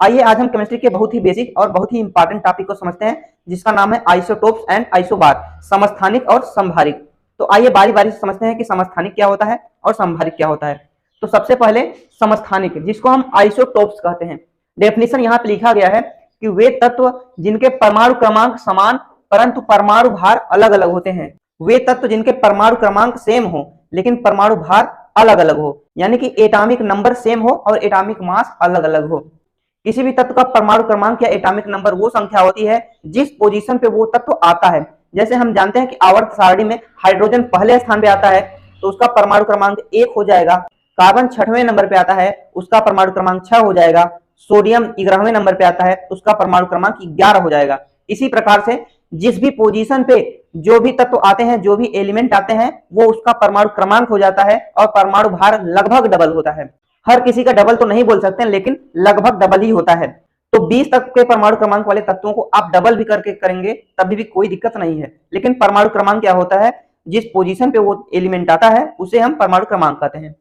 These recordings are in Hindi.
आइए आज हम केमिस्ट्री के बहुत ही बेसिक और बहुत ही इंपॉर्टेंट टॉपिक को समझते हैं, जिसका नाम है आइसोटोप्स एंड आइसोबार, समस्थानिक और समभारिक। तो आइए बारी बारी से समझते हैं कि समस्थानिक क्या होता है और समभारिक क्या होता है। तो सबसे पहले समस्थानिक, जिसको हम आइसोटोप्स कहते हैं। डेफिनेशन यहाँ पे लिखा गया है कि वे तत्व जिनके परमाणु क्रमांक समान परंतु परमाणु भार अलग अलग होते हैं। वे तत्व जिनके परमाणु क्रमांक सेम हो लेकिन परमाणु भार अलग अलग हो, यानी कि एटॉमिक नंबर सेम हो और एटॉमिक मास अलग अलग हो। किसी भी तत्व का परमाणु क्रमांक या एटॉमिक नंबर वो संख्या होती है जिस पोजीशन पे वो तत्व आता है। जैसे हम जानते हैं कि आवर्त सारणी में हाइड्रोजन पहले स्थान पे आता है तो उसका परमाणु क्रमांक 1 हो जाएगा। कार्बन 6वें नंबर पे आता है, उसका परमाणु क्रमांक 6 हो जाएगा। सोडियम 11वें नंबर पे आता है, उसका परमाणु क्रमांक 11 हो जाएगा। इसी प्रकार से जिस भी पोजीशन पे जो भी तत्व आते हैं, जो भी एलिमेंट आते हैं, वो उसका परमाणु क्रमांक हो जाता है और परमाणु भार लगभग डबल होता है। हर किसी का डबल तो नहीं बोल सकते हैं, लेकिन लगभग डबल ही होता है। तो 20 तक के परमाणु क्रमांक वाले तत्वों को आप डबल भी करके करेंगे तभी भी कोई दिक्कत नहीं है। लेकिन परमाणु क्रमांक क्या होता है, जिस पोजीशन पे वो एलिमेंट आता है उसे हम परमाणु क्रमांक कहते हैं।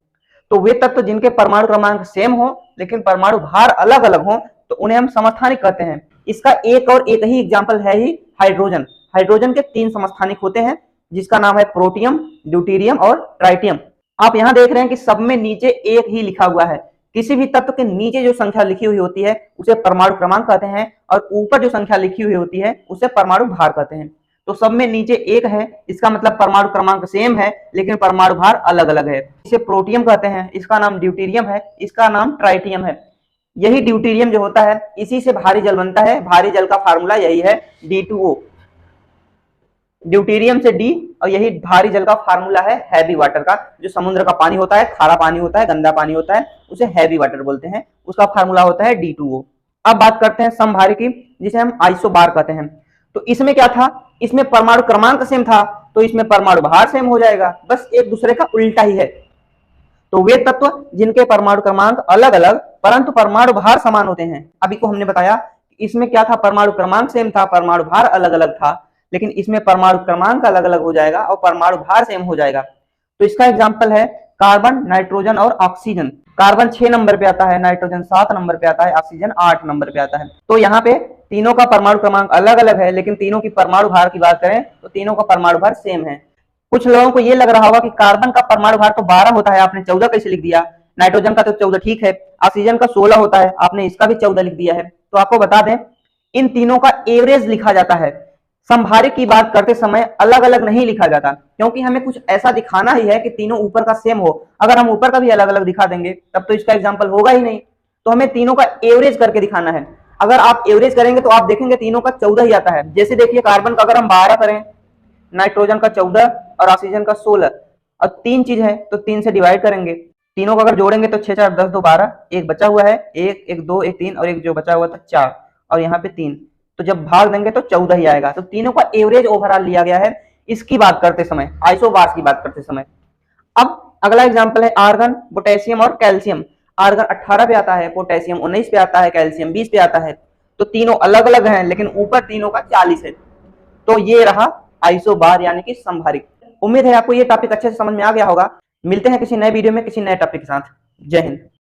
तो वे तत्व जिनके परमाणु क्रमांक सेम हो लेकिन परमाणु भार अलग अलग हो तो उन्हें हम समस्थानिक कहते हैं। इसका एक और एक ही एग्जाम्पल है ही हाइड्रोजन। हाइड्रोजन के 3 समस्थानिक होते हैं, जिसका नाम है प्रोटियम, ड्यूटेरियम और ट्राइटियम। आप यहां देख रहे हैं कि सब में नीचे एक ही लिखा हुआ है। किसी भी तत्व के नीचे जो संख्या लिखी हुई होती है उसे परमाणु क्रमांक कहते हैं और ऊपर जो संख्या लिखी हुई होती है उसे परमाणु भार कहते हैं। तो सब में नीचे एक है, इसका मतलब परमाणु क्रमांक सेम है लेकिन परमाणु भार अलग अलग है। इसे प्रोटियम कहते हैं, इसका नाम ड्यूटेरियम है, इसका नाम ट्राइटियम है। यही ड्यूटेरियम जो होता है इसी से भारी जल बनता है। भारी जल का फार्मूला यही है D2O। ड्यूटेरियम से डी, और यही भारी जल का फार्मूला है हैवी वाटर का। जो समुद्र का पानी होता है, खारा पानी होता है, गंदा पानी होता है, उसे हैवी वाटर बोलते हैं। उसका फार्मूला होता है D2O। अब बात करते हैं समभारी की, जिसे हम आइसोबार कहते हैं। तो इसमें क्या था, इसमें परमाणु क्रमांक सेम था तो इसमें परमाणु भार सेम हो जाएगा, बस एक दूसरे का उल्टा ही है। तो वे तत्व जिनके परमाणु क्रमांक अलग अलग परंतु परमाणु भार समान होते हैं। अभी को हमने बताया इसमें क्या था, परमाणु क्रमांक सेम था, परमाणु भार अलग अलग था, लेकिन इसमें परमाणु क्रमांक अलग अलग हो जाएगा और परमाणु भार सेम हो जाएगा। तो इसका एग्जांपल है कार्बन, नाइट्रोजन और ऑक्सीजन। कार्बन 6 नंबर पे आता है, नाइट्रोजन 7 नंबर पे आता है, ऑक्सीजन 8 नंबर पे आता है। तो यहाँ पे तीनों का परमाणु क्रमांक अलग अलग है, लेकिन तीनों की परमाणु भार की बात करें तो तीनों का परमाणु भार सेम है। कुछ लोगों को ये लग रहा होगा कि कार्बन का परमाणु भार तो 12 होता है, आपने 14 कैसे लिख दिया। नाइट्रोजन का तो 14 ठीक है, ऑक्सीजन का 16 होता है, आपने इसका भी 14 लिख दिया है। तो आपको बता दें इन तीनों का एवरेज लिखा जाता है। समभारिक की बात करते समय अलग अलग नहीं लिखा जाता, क्योंकि हमें कुछ ऐसा दिखाना ही है कि तीनों ऊपर का सेम हो। अगर हम ऊपर का भी अलग अलग दिखा देंगे तब तो इसका एग्जांपल होगा ही नहीं। तो हमें तीनों का एवरेज करके दिखाना है। अगर आप एवरेज करेंगे तो आप देखेंगे तीनों का 14 ही आता है। जैसे देखिए कार्बन का अगर हम 12 करें, नाइट्रोजन का 14 और ऑक्सीजन का 16, और 3 चीज है तो 3 से डिवाइड करेंगे। तीनों को अगर जोड़ेंगे तो 6 4 10 2 12, एक बचा हुआ है, एक 1 2 1 3 और एक जो बचा हुआ था 4 और यहाँ पे 3। तो जब भाग देंगे तो 14 ही आएगा। तो तीनों का एवरेज ओवरऑल लिया गया है इसकी बात करते समय, आइसोबार्स की बात करते समय। अब अगला एग्जांपल है आर्गन, पोटेशियम और कैल्शियम। आर्गन 18 पे आता है, पोटेशियम 19 पे आता है, कैल्शियम 20 पे आता है। तो तीनों अलग अलग हैं लेकिन ऊपर तीनों का 40 है। तो ये रहा आइसोबार यानी कि समभारिक। उम्मीद है आपको ये टॉपिक अच्छे से समझ में आ गया होगा। मिलते हैं किसी नए वीडियो में किसी नए टॉपिक के साथ। जय हिंद।